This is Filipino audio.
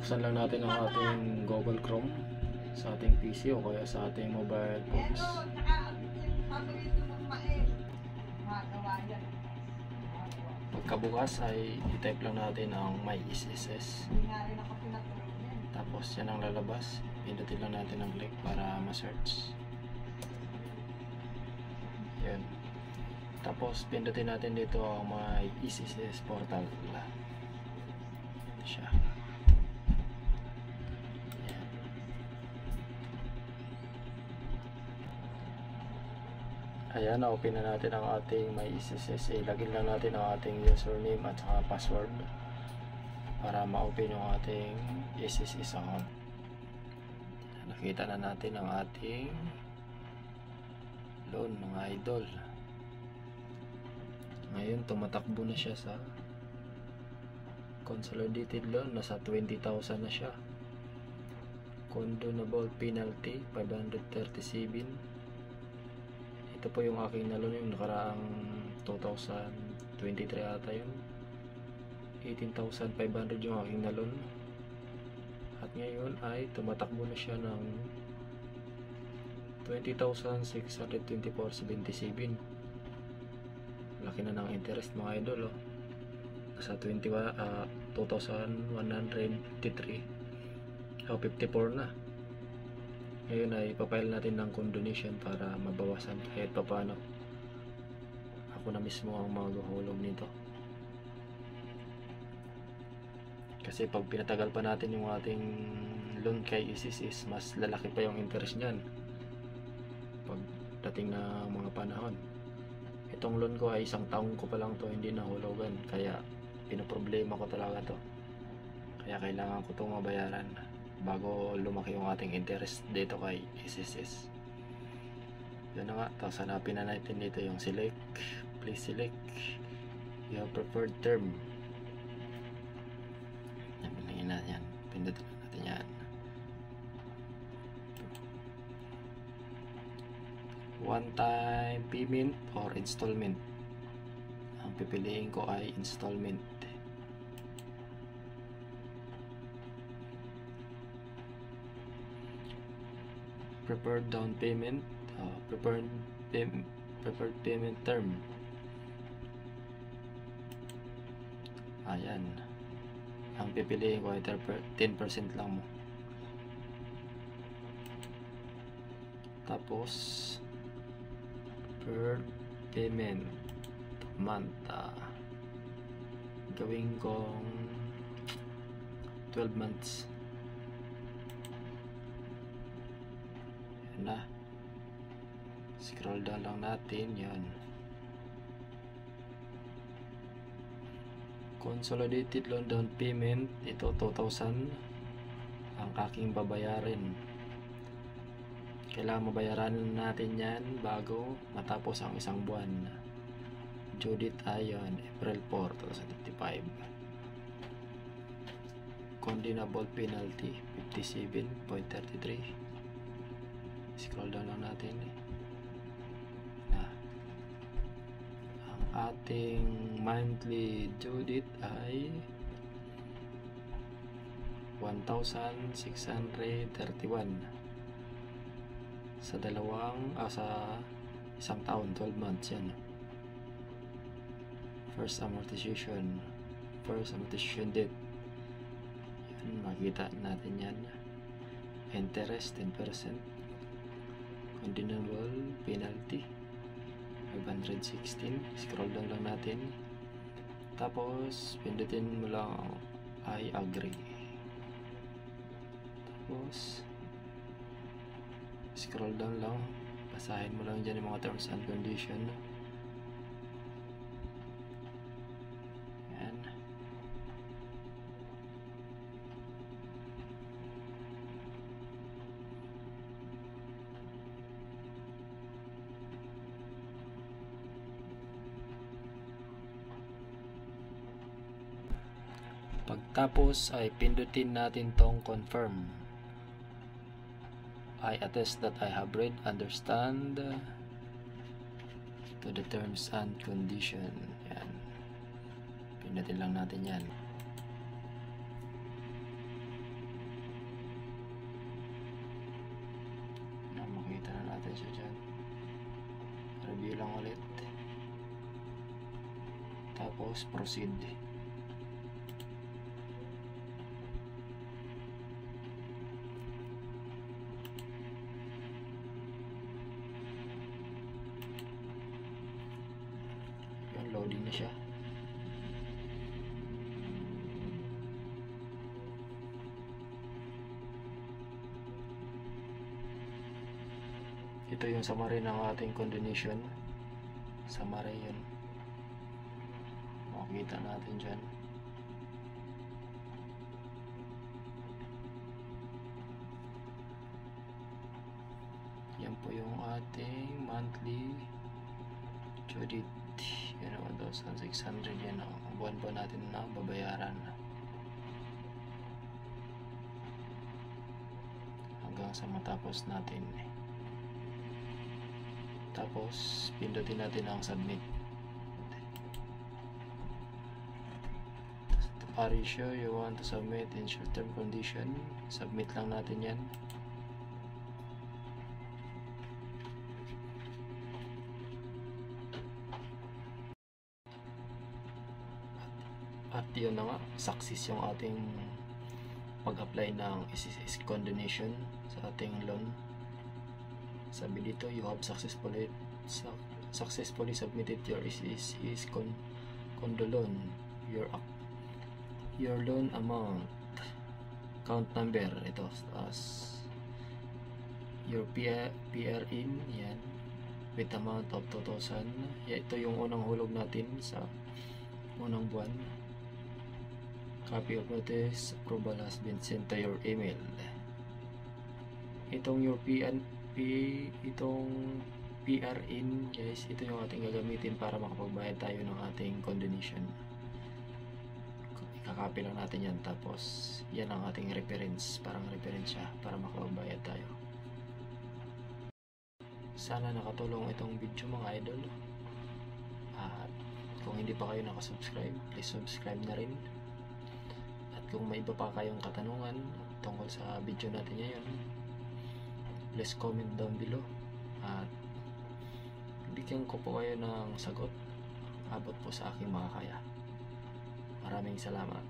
buksan lang natin ang ating Google Chrome sa ating PC o kaya sa ating mobile phones. Pagkabukas ay i-type lang natin ang my SSS. Tapos yan ang lalabas. Pindutin lang natin ang click para ma-search. Yan. Tapos pindutin natin dito ang my SSS portal. Ito siya. Yan. Ayan, na-open na natin ang ating my SSS. Ilagin lang natin ang ating username at saka password para ma-open yung ating SSS account. Nakita na natin ang ating loan, mga idol. Ngayon tumatakbo na siya sa consolidated loan, nasa 20,000 na siya. Condonable penalty 537. Ito po yung aking naloan yung nakaraang 2023 ata yun. 18,500 yung aking naloan. At ngayon ay tumatakbo na siya ng 20,624.77. Laki na ng interest mga idol, oh. Nasa 2,153 o 54 na. Ngayon ay ipapile natin ng condonation para mabawasan kahit papano. Ako na mismo ang maghuhulog nito. Kasi pag pinatagal pa natin yung ating loan kay SSS, mas lalaki pa yung interest niyan pagdating na mga panahon. Itong loan ko ay 1 taon ko pa lang to hindi nahulugan, kaya pinoproblema ko talaga to. Kaya kailangan ko itong mabayaran bago lumaki yung ating interest dito kay SSS. Yun na nga, tapos hanapin na natin dito yung select. Please select your preferred term. Nabilingin natin yan, pindutin natin yan. One time payment or installment. Ang pipiliin ko ay installment. Preferred down payment, preferred payment term. Ayan. Ang pipiliin ko ay 10% lang mo. Tapos per payment month, gawin kong 12 months. Yan na, scroll down lang natin. Yan, consolidated loan down payment, ito 2,000 ang aking babayarin. Kailangan mabayaran natin yan bago matapos ang isang buwan. Due date ayon April 4, 2025. Condonable penalty 57.33. Scroll down lang natin. Ang ating monthly due date ay 1,631 sa sa isang taon, 12 months yan. First amortization date, yan, makita natin yan. Interest 10%. Condonable penalty 516. Scroll down lang natin, tapos pindutin mo lang I agree. Tapos scroll down lang, basahin mo lang dyan yung mga terms and condition. Yan. Pagtapos ay pindutin natin tong confirm. I attest that I have read, understand to the terms and condition. Yan. Pindutin lang natin yan. natin siya dyan. Review lang ulit. Tapos proceed. Yan, loading na siya. Ito yung summary ng ating condemnation. Summary yun. Makikita natin dyan. Yan po yung ating monthly due date. Yan, 1,600 yan ang buwan po natin na babayaran hanggang sa matapos natin. Tapos pindutin natin ang submit. Are you sure you want to submit in short term condition? Submit lang natin yan. At yun na nga, success yung ating pag-apply ng condemnation sa ating loan. Sabi dito, you have successfully submitted your condo loan. Your loan amount, account number, ito as your PRIN, yan, with amount of 2,000. Ito yung unang hulog natin sa unang buwan. Copy of notice approval has been sent to your email. Itong your itong PRIN, guys, ito yung ating gagamitin para makapagbayad tayo ng ating condemnation. Ikakopy lang natin yan, tapos yan ang ating reference, parang reference siya para makapagbayad tayo. Sana nakatulong itong video mga idol. At kung hindi pa kayo nakasubscribe, please subscribe na rin. At kung may iba pa kayong katanungan tungkol sa video natin ngayon, please comment down below at bigyan ko po kayo ng sagot abot po sa aking makakaya. Maraming salamat.